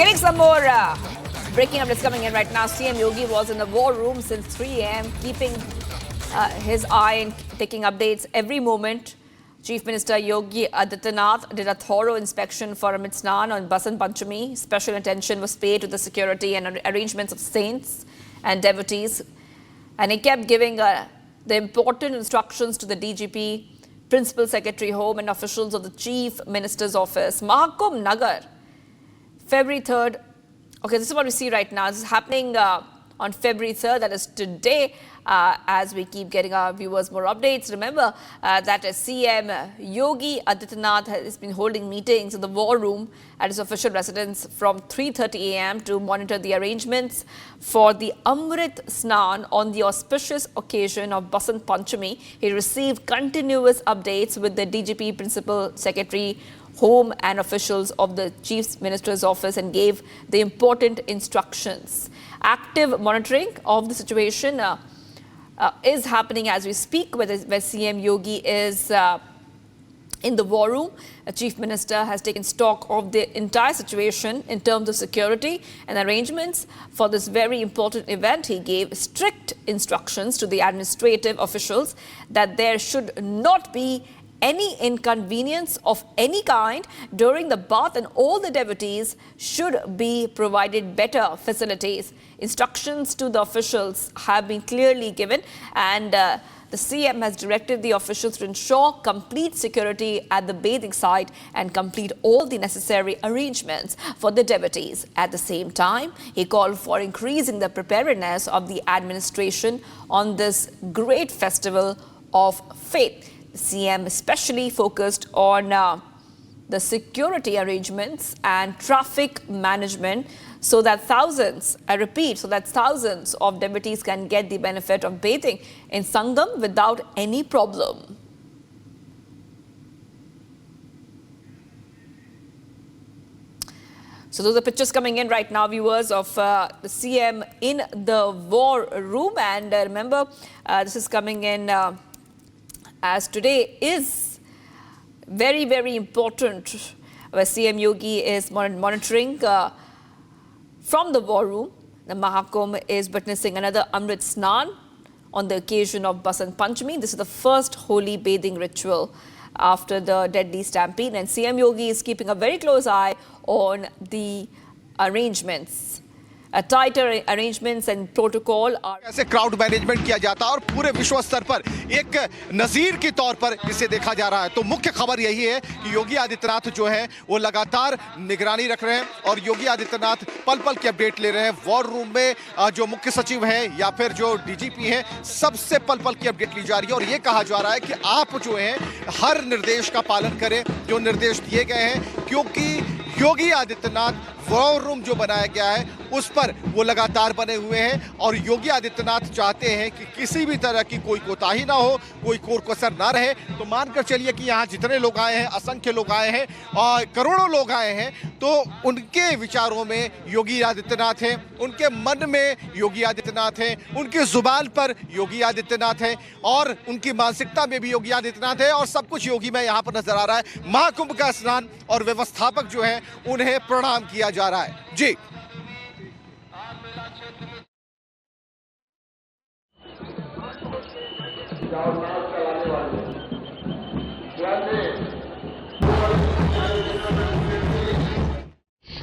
Getting some more breaking updates coming in right now. CM Yogi was in the war room since 3 a.m., keeping his eye and taking updates every moment. Chief Minister Yogi Adityanath did a thorough inspection for Amrit Snan on Basant Panchami. Special attention was paid to the security and arrangements of saints and devotees. And he kept giving the important instructions to the DGP, Principal Secretary Home and officials of the Chief Minister's Office. Mahakumbh Nagar, February 3rd. Okay, this is what we see right now. This is happening on February 3rd, that is today, as we keep getting our viewers more updates. Remember that CM Yogi Adityanath has been holding meetings in the war room at his official residence from 3:30 a.m. to monitor the arrangements for the Amrit Snan on the auspicious occasion of Basant Panchami. He received continuous updates with the DGP, Principal Secretary, Home and officials of the Chief Minister's Office and gave the important instructions. Active monitoring of the situation is happening as we speak, where CM Yogi is in the war room. The Chief Minister has taken stock of the entire situation in terms of security and arrangements for this very important event. He gave strict instructions to the administrative officials that there should not be any inconvenience of any kind during the bath, and all the devotees should be provided better facilities. Instructions to the officials have been clearly given, and the CM has directed the officials to ensure complete security at the bathing site and complete all the necessary arrangements for the devotees. At the same time, he called for increasing the preparedness of the administration on this great festival of faith. CM especially focused on the security arrangements and traffic management so that thousands, I repeat, so that thousands of devotees can get the benefit of bathing in Sangam without any problem. So those are pictures coming in right now, viewers, of the CM in the war room. And remember, this is coming in as today is very, very important, where CM Yogi is monitoring from the war room. The Mahakumbh is witnessing another Amrit Snan on the occasion of Basant Panchami. This is the first holy bathing ritual after the deadly stampede, and CM Yogi is keeping a very close eye on the arrangements. Tighter arrangements and protocol are कैसे crowd management किया जाता है और पूरे विश्व स्तर पर एक नजीर के तौर पर इसे देखा जा रहा है। तो मुख्य खबर यही है कि योगी आदित्यनाथ जो है वो लगातार निगरानी रख रहे हैं और योगी आदित्यनाथ पल पल की अपडेट ले रहे हैं। वॉर रूम में जो मुख्य सचिव है या फिर जो डीजीपी है, सबसे पल पल की अपडेट ली जा रही है और ये कहा जा रहा है कि आप जो है हर निर्देश का पालन करें जो निर्देश दिए गए हैं, क्योंकि योगी आदित्यनाथ वॉर रूम जो बनाया गया है उस पर वो लगातार बने हुए हैं और योगी आदित्यनाथ चाहते हैं कि किसी भी तरह की कोई कोताही ना हो, कोई कोर कसर ना रहे। तो मानकर चलिए कि यहाँ जितने लोग आए हैं, असंख्य लोग आए हैं और करोड़ों लोग आए हैं, तो उनके विचारों में योगी आदित्यनाथ हैं, उनके मन में योगी आदित्यनाथ हैं, उनकी जुबान पर योगी आदित्यनाथ हैं और उनकी मानसिकता में भी योगी आदित्यनाथ है और सब कुछ योगी में यहाँ पर नजर आ रहा है। महाकुंभ का स्नान और व्यवस्थापक जो है उन्हें प्रणाम किया जा रहा है। जी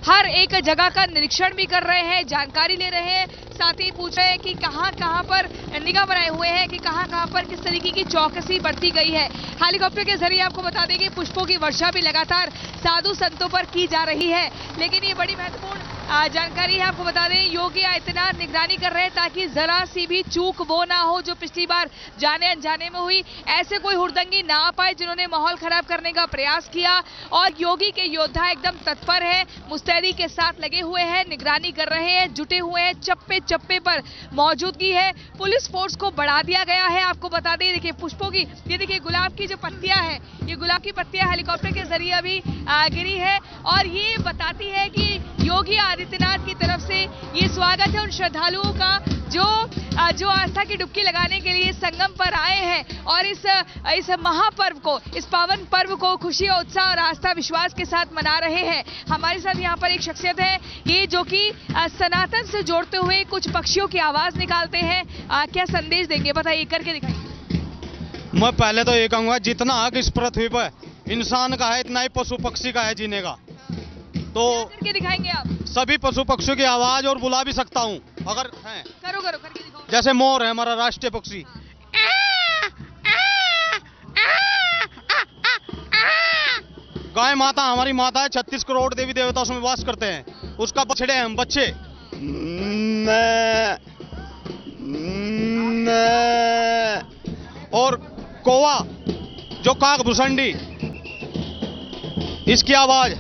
हर एक जगह का निरीक्षण भी कर रहे हैं, जानकारी ले रहे हैं, साथ ही पूछ रहे हैं कि कहां पर निगाह बनाए हुए हैं कि कहां पर किस तरीके की चौकसी बरती गई है। हेलीकॉप्टर के जरिए आपको बता दें कि पुष्पों की वर्षा भी लगातार साधु संतों पर की जा रही है। लेकिन ये बड़ी महत्वपूर्ण जानकारी है, आपको बता दें योगी आदित्यनाथ निगरानी कर रहे हैं ताकि जरा सी भी चूक वो ना हो जो पिछली बार जाने अनजाने में हुई। ऐसे कोई हुड़दंगी ना आ पाए जिन्होंने माहौल खराब करने का प्रयास किया। और योगी के योद्धा एकदम तत्पर है, मुस्तैदी के साथ लगे हुए हैं, निगरानी कर रहे हैं, जुटे हुए हैं, चप्पे चप्पे पर मौजूदगी है। पुलिस फोर्स को बढ़ा दिया गया है। आपको बता दें, देखिए पुष्पों की, ये देखिए गुलाब की जो पत्तियां हैं, ये गुलाब की पत्तियां हेलीकॉप्टर के जरिए अभी गिरी है और ये बताती है कि योगी आदित्यनाथ की तरफ से ये स्वागत है उन श्रद्धालुओं का जो आस्था की डुबकी लगाने के लिए संगम पर आए हैं और इस महापर्व को, इस पावन पर्व को खुशी और उत्साह और आस्था विश्वास के साथ मना रहे हैं। हमारे साथ यहाँ पर एक शख्सियत है ये जो कि सनातन से जोड़ते हुए कुछ पक्षियों की आवाज निकालते हैं। क्या संदेश देंगे, बताइए, करके दिखाइए। मैं पहले तो ये कहूंगा, जितना हक इस पृथ्वी पर इंसान का है उतना ही पशु पक्षी का है जीने का। तो करके दिखाएंगे आप? सभी पशु पक्षियों की आवाज और बुला भी सकता हूँ अगर है। करो करके दिखाओ। जैसे मोर है हमारा राष्ट्रीय पक्षी। गाय माता हमारी माता है, 36 करोड़ देवी देवता उसमें वास करते हैं। उसका बछड़े हैं हम बच्चे। और कौवा जो काक भुसंडी, इसकी आवाज